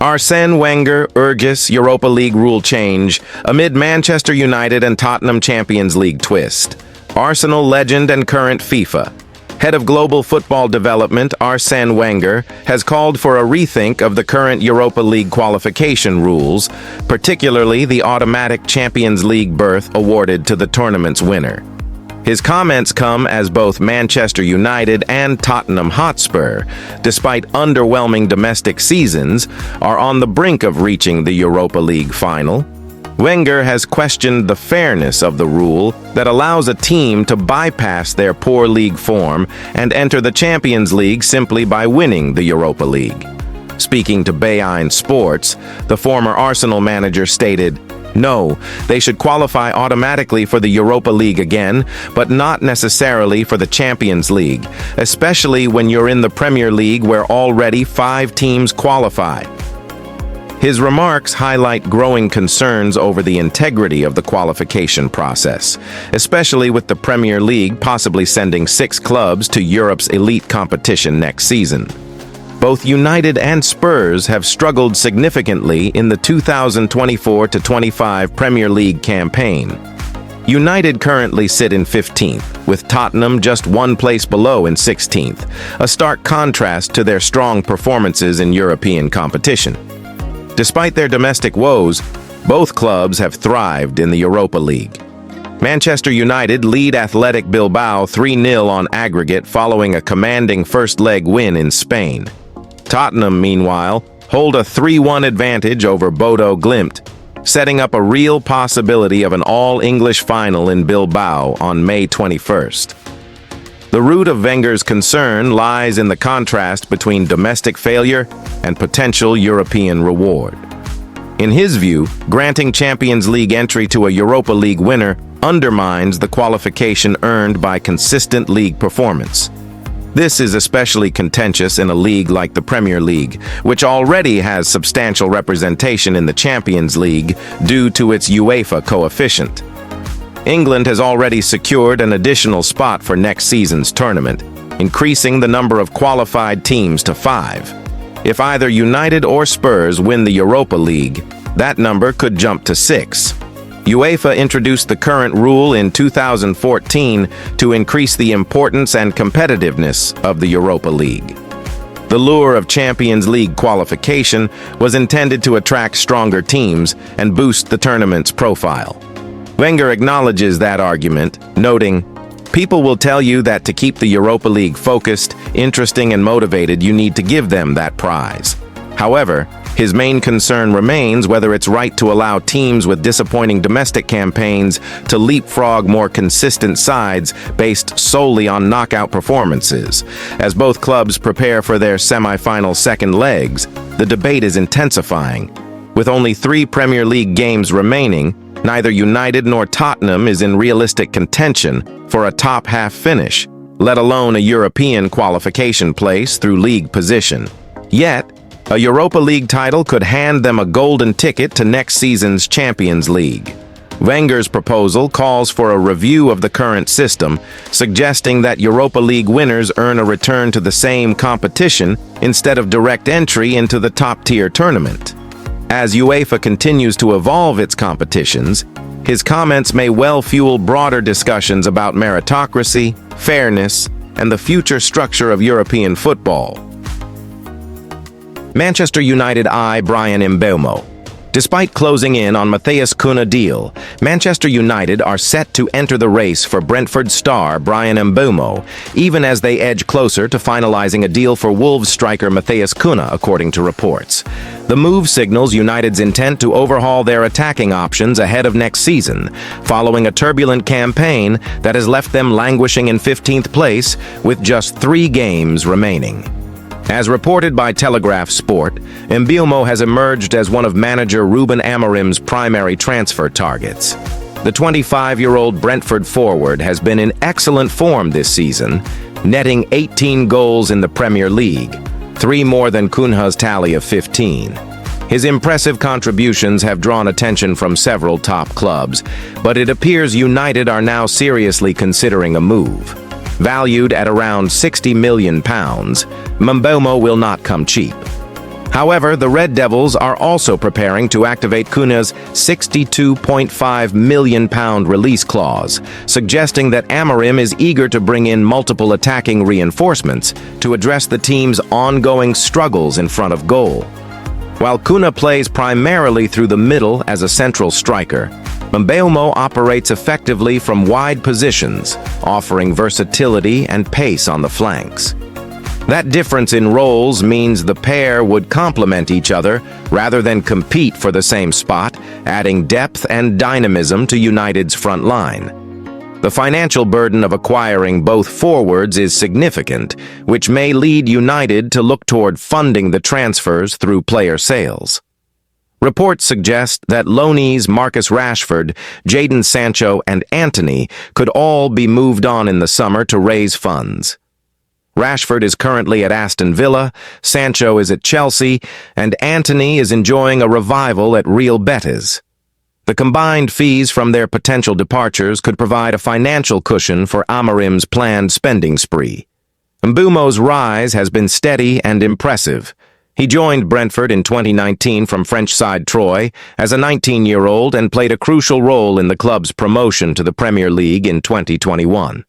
Arsene Wenger urges Europa League rule change amid Manchester United and Tottenham Champions League twist. Arsenal legend and current FIFA head of global football development Arsene Wenger has called for a rethink of the current Europa League qualification rules, particularly the automatic Champions League berth awarded to the tournament's winner. His comments come as both Manchester United and Tottenham Hotspur, despite underwhelming domestic seasons, are on the brink of reaching the Europa League final. Wenger has questioned the fairness of the rule that allows a team to bypass their poor league form and enter the Champions League simply by winning the Europa League. Speaking to beIN Sports, the former Arsenal manager stated, "No, they should qualify automatically for the Europa League again, but not necessarily for the Champions League, especially when you're in the Premier League where already 5 teams qualify." His remarks highlight growing concerns over the integrity of the qualification process, especially with the Premier League possibly sending 6 clubs to Europe's elite competition next season. Both United and Spurs have struggled significantly in the 2024-25 Premier League campaign. United currently sit in 15th, with Tottenham just 1 place below in 16th, a stark contrast to their strong performances in European competition. Despite their domestic woes, both clubs have thrived in the Europa League. Manchester United lead Athletic Bilbao 3-0 on aggregate following a commanding first-leg win in Spain. Tottenham, meanwhile, hold a 3-1 advantage over Bodo Glimt, setting up a real possibility of an all-English final in Bilbao on May 21st. The root of Wenger's concern lies in the contrast between domestic failure and potential European reward. In his view, granting Champions League entry to a Europa League winner undermines the qualification earned by consistent league performance. This is especially contentious in a league like the Premier League, which already has substantial representation in the Champions League due to its UEFA coefficient. England has already secured an additional spot for next season's tournament, increasing the number of qualified teams to 5. If either United or Spurs win the Europa League, that number could jump to 6. UEFA introduced the current rule in 2014 to increase the importance and competitiveness of the Europa League. The lure of Champions League qualification was intended to attract stronger teams and boost the tournament's profile. Wenger acknowledges that argument, noting, "People will tell you that to keep the Europa League focused, interesting and motivated, you need to give them that prize." However, his main concern remains whether it's right to allow teams with disappointing domestic campaigns to leapfrog more consistent sides based solely on knockout performances. As both clubs prepare for their semi-final second legs, the debate is intensifying. With only 3 Premier League games remaining, neither United nor Tottenham is in realistic contention for a top-half finish, let alone a European qualification place through league position. Yet, a Europa League title could hand them a golden ticket to next season's Champions League. Wenger's proposal calls for a review of the current system, suggesting that Europa League winners earn a return to the same competition instead of direct entry into the top-tier tournament. As UEFA continues to evolve its competitions, his comments may well fuel broader discussions about meritocracy, fairness, and the future structure of European football. Manchester United eye Bryan Mbeumo. Despite closing in on Matheus Cunha deal, Manchester United are set to enter the race for Brentford star Bryan Mbeumo, even as they edge closer to finalizing a deal for Wolves striker Matheus Cunha, according to reports. The move signals United's intent to overhaul their attacking options ahead of next season, following a turbulent campaign that has left them languishing in 15th place with just 3 games remaining. As reported by Telegraph Sport, Mbeumo has emerged as one of manager Ruben Amorim's primary transfer targets. The 25-year-old Brentford forward has been in excellent form this season, netting 18 goals in the Premier League, 3 more than Cunha's tally of 15. His impressive contributions have drawn attention from several top clubs, but it appears United are now seriously considering a move. Valued at around £60 million, Mbeumo will not come cheap. However, the Red Devils are also preparing to activate Cunha's £62.5 million release clause, suggesting that Amorim is eager to bring in multiple attacking reinforcements to address the team's ongoing struggles in front of goal. While Cunha plays primarily through the middle as a central striker, Mbeumo operates effectively from wide positions, offering versatility and pace on the flanks. That difference in roles means the pair would complement each other rather than compete for the same spot, adding depth and dynamism to United's front line. The financial burden of acquiring both forwards is significant, which may lead United to look toward funding the transfers through player sales. Reports suggest that loanees Marcus Rashford, Jadon Sancho, and Antony could all be moved on in the summer to raise funds. Rashford is currently at Aston Villa, Sancho is at Chelsea, and Antony is enjoying a revival at Real Betis. The combined fees from their potential departures could provide a financial cushion for Amorim's planned spending spree. Mbeumo's rise has been steady and impressive. He joined Brentford in 2019 from French side Troyes as a 19-year-old and played a crucial role in the club's promotion to the Premier League in 2021.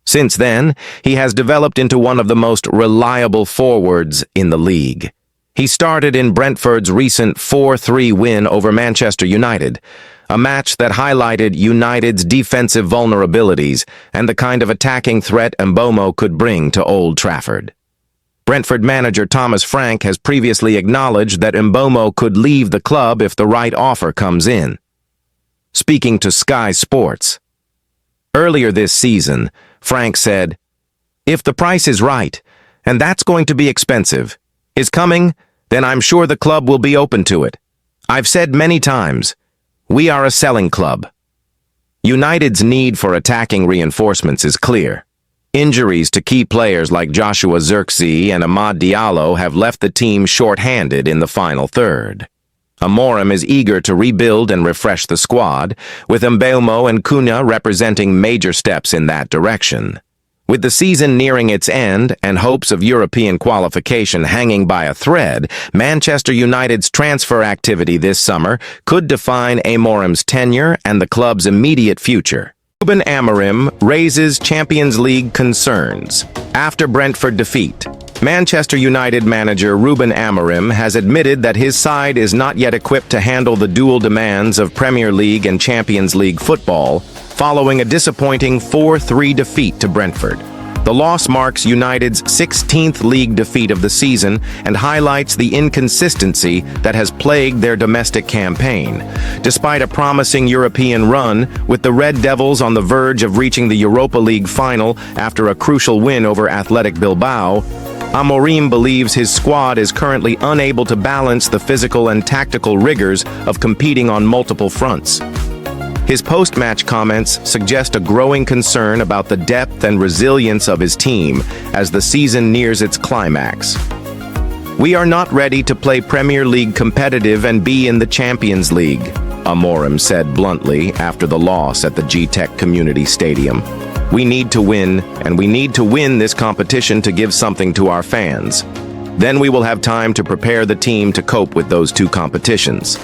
Since then, he has developed into one of the most reliable forwards in the league. He started in Brentford's recent 4-3 win over Manchester United, a match that highlighted United's defensive vulnerabilities and the kind of attacking threat Mbeumo could bring to Old Trafford. Brentford manager Thomas Frank has previously acknowledged that Mbeumo could leave the club if the right offer comes in. Speaking to Sky Sports, earlier this season, Frank said, "If the price is right, and that's going to be expensive, is coming, then I'm sure the club will be open to it. I've said many times, we are a selling club." United's need for attacking reinforcements is clear. Injuries to key players like Joshua Zirkzee and Amad Diallo have left the team short-handed in the final third. Amorim is eager to rebuild and refresh the squad, with Mbeumo and Cunha representing major steps in that direction. With the season nearing its end and hopes of European qualification hanging by a thread, Manchester United's transfer activity this summer could define Amorim's tenure and the club's immediate future. Ruben Amorim raises Champions League concerns. After Brentford defeat, Manchester United manager Ruben Amorim has admitted that his side is not yet equipped to handle the dual demands of Premier League and Champions League football, following a disappointing 4-3 defeat to Brentford. The loss marks United's 16th league defeat of the season and highlights the inconsistency that has plagued their domestic campaign. Despite a promising European run, with the Red Devils on the verge of reaching the Europa League final after a crucial win over Athletic Bilbao, Amorim believes his squad is currently unable to balance the physical and tactical rigors of competing on multiple fronts. His post-match comments suggest a growing concern about the depth and resilience of his team as the season nears its climax. "We are not ready to play Premier League competitive and be in the Champions League," Amorim said bluntly after the loss at the G-Tech Community Stadium. "We need to win, and we need to win this competition to give something to our fans. Then we will have time to prepare the team to cope with those two competitions."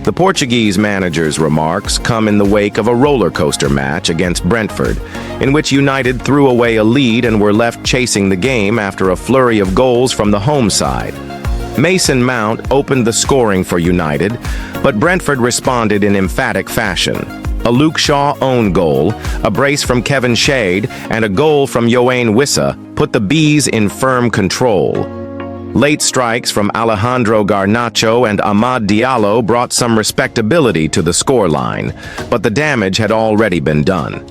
The Portuguese manager's remarks come in the wake of a roller coaster match against Brentford, in which United threw away a lead and were left chasing the game after a flurry of goals from the home side. Mason Mount opened the scoring for United, but Brentford responded in emphatic fashion. A Luke Shaw own goal, a brace from Kevin Shade, and a goal from Yoane Wissa put the Bees in firm control. Late strikes from Alejandro Garnacho and Amad Diallo brought some respectability to the scoreline, but the damage had already been done.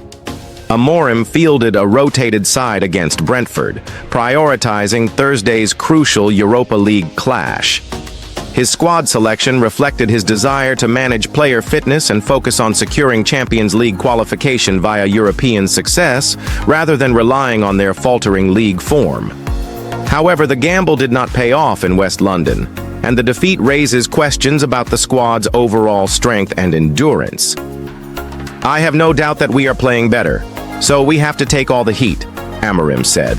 Amorim fielded a rotated side against Brentford, prioritizing Thursday's crucial Europa League clash. His squad selection reflected his desire to manage player fitness and focus on securing Champions League qualification via European success, rather than relying on their faltering league form. However, the gamble did not pay off in West London, and the defeat raises questions about the squad's overall strength and endurance. "I have no doubt that we are playing better, so we have to take all the heat," Amorim said.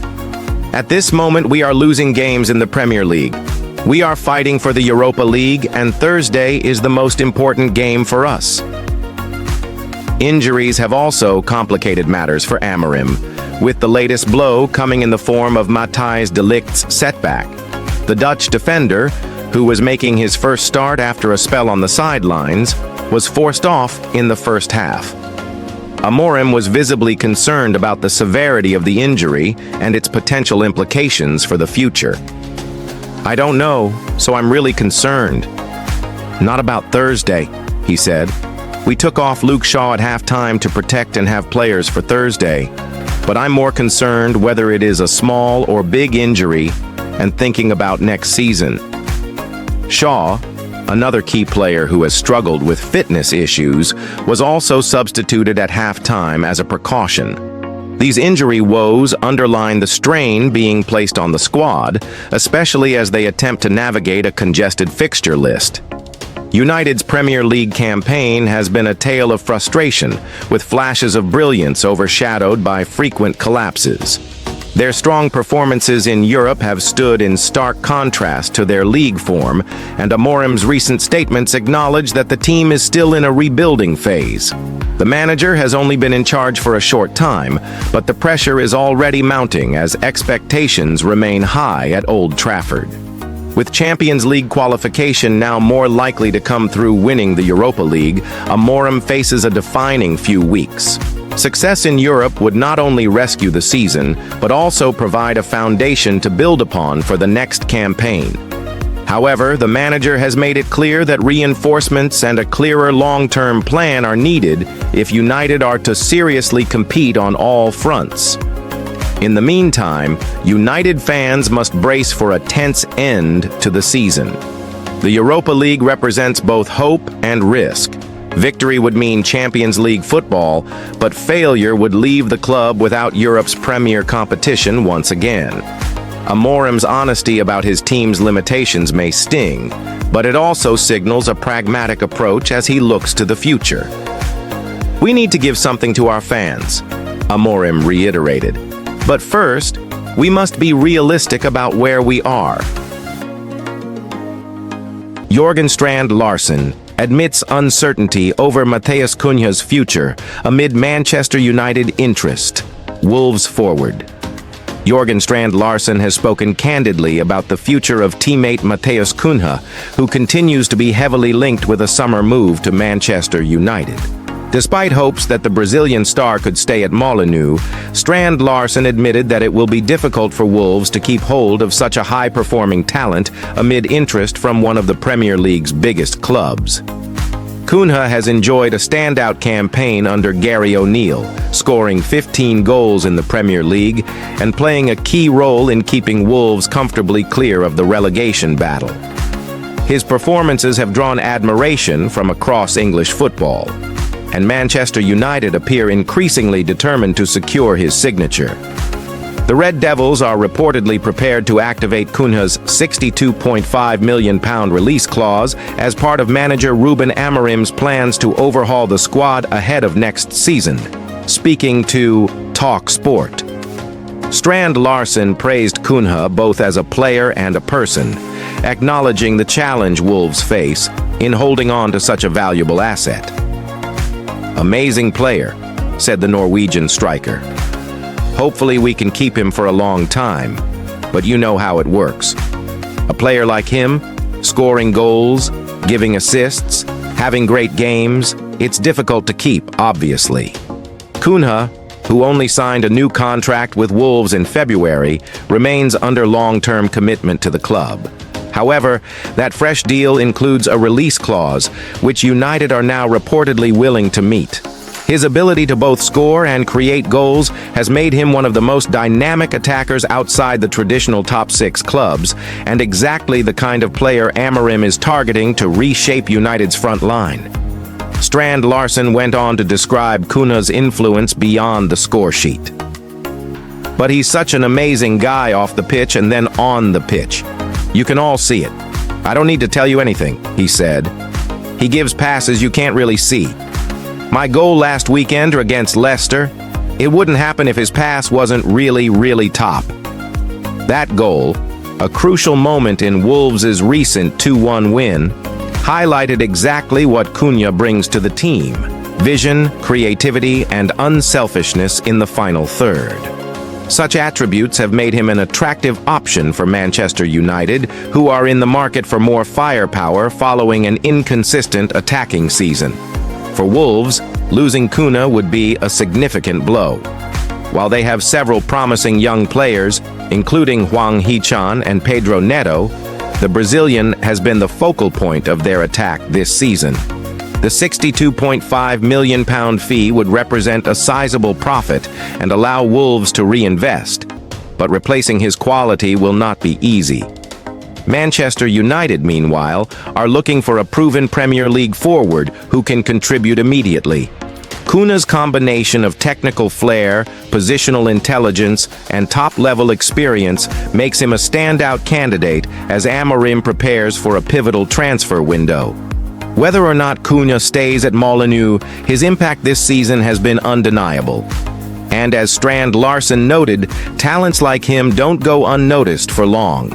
"At this moment, we are losing games in the Premier League. We are fighting for the Europa League, and Thursday is the most important game for us. Injuries have also complicated matters for Amorim, with the latest blow coming in the form of Matthijs de Ligt's setback. The Dutch defender, who was making his first start after a spell on the sidelines, was forced off in the first half. Amorim was visibly concerned about the severity of the injury and its potential implications for the future. "I don't know, so I'm really concerned." "Not about Thursday," he said. "We took off Luke Shaw at halftime to protect and have players for Thursday, but I'm more concerned whether it is a small or big injury and thinking about next season." Shaw, another key player who has struggled with fitness issues, was also substituted at halftime as a precaution. These injury woes underline the strain being placed on the squad, especially as they attempt to navigate a congested fixture list. United's Premier League campaign has been a tale of frustration, with flashes of brilliance overshadowed by frequent collapses. Their strong performances in Europe have stood in stark contrast to their league form, and Amorim's recent statements acknowledge that the team is still in a rebuilding phase. The manager has only been in charge for a short time, but the pressure is already mounting as expectations remain high at Old Trafford. With Champions League qualification now more likely to come through winning the Europa League, Amorim faces a defining few weeks. Success in Europe would not only rescue the season, but also provide a foundation to build upon for the next campaign. However, the manager has made it clear that reinforcements and a clearer long-term plan are needed if United are to seriously compete on all fronts. In the meantime, United fans must brace for a tense end to the season. The Europa League represents both hope and risk. Victory would mean Champions League football, but failure would leave the club without Europe's premier competition once again. Amorim's honesty about his team's limitations may sting, but it also signals a pragmatic approach as he looks to the future. "We need to give something to our fans," Amorim reiterated. "But first, we must be realistic about where we are." Jørgen Strand Larsen admits uncertainty over Matheus Cunha's future amid Manchester United interest. Wolves forward. Jørgen Strand Larsen has spoken candidly about the future of teammate Matheus Cunha, who continues to be heavily linked with a summer move to Manchester United. Despite hopes that the Brazilian star could stay at Molineux, Strand Larsen admitted that it will be difficult for Wolves to keep hold of such a high-performing talent amid interest from one of the Premier League's biggest clubs. Cunha has enjoyed a standout campaign under Gary O'Neill, scoring 15 goals in the Premier League and playing a key role in keeping Wolves comfortably clear of the relegation battle. His performances have drawn admiration from across English football, and Manchester United appear increasingly determined to secure his signature. The Red Devils are reportedly prepared to activate Cunha's £62.5 million release clause as part of manager Ruben Amorim's plans to overhaul the squad ahead of next season. Speaking to Talk Sport, Strand Larsen praised Cunha both as a player and a person, acknowledging the challenge Wolves face in holding on to such a valuable asset. "Amazing player," said the Norwegian striker. "Hopefully we can keep him for a long time, but you know how it works. A player like him, scoring goals, giving assists, having great games, it's difficult to keep, obviously." Cunha, who only signed a new contract with Wolves in February, remains under long-term commitment to the club. However, that fresh deal includes a release clause, which United are now reportedly willing to meet. His ability to both score and create goals has made him one of the most dynamic attackers outside the traditional top six clubs, and exactly the kind of player Amorim is targeting to reshape United's front line. Strand Larsen went on to describe Cunha's influence beyond the score sheet. "But he's such an amazing guy off the pitch and then on the pitch. You can all see it. I don't need to tell you anything," he said. "He gives passes you can't really see. My goal last weekend against Leicester, it wouldn't happen if his pass wasn't really top. That goal, A crucial moment in Wolves' recent 2-1 win highlighted exactly what Cunha brings to the team: vision, creativity, and unselfishness in the final third. Such attributes have made him an attractive option for Manchester United, who are in the market for more firepower following an inconsistent attacking season. For Wolves, losing Cunha would be a significant blow. While they have several promising young players, including Hwang Hee-chan and Pedro Neto, the Brazilian has been the focal point of their attack this season. The £62.5 million fee would represent a sizable profit and allow Wolves to reinvest, but replacing his quality will not be easy. Manchester United, meanwhile, are looking for a proven Premier League forward who can contribute immediately. Cunha's combination of technical flair, positional intelligence, and top-level experience makes him a standout candidate as Amorim prepares for a pivotal transfer window. Whether or not Cunha stays at Molineux, his impact this season has been undeniable. And as Strand Larsen noted, talents like him don't go unnoticed for long.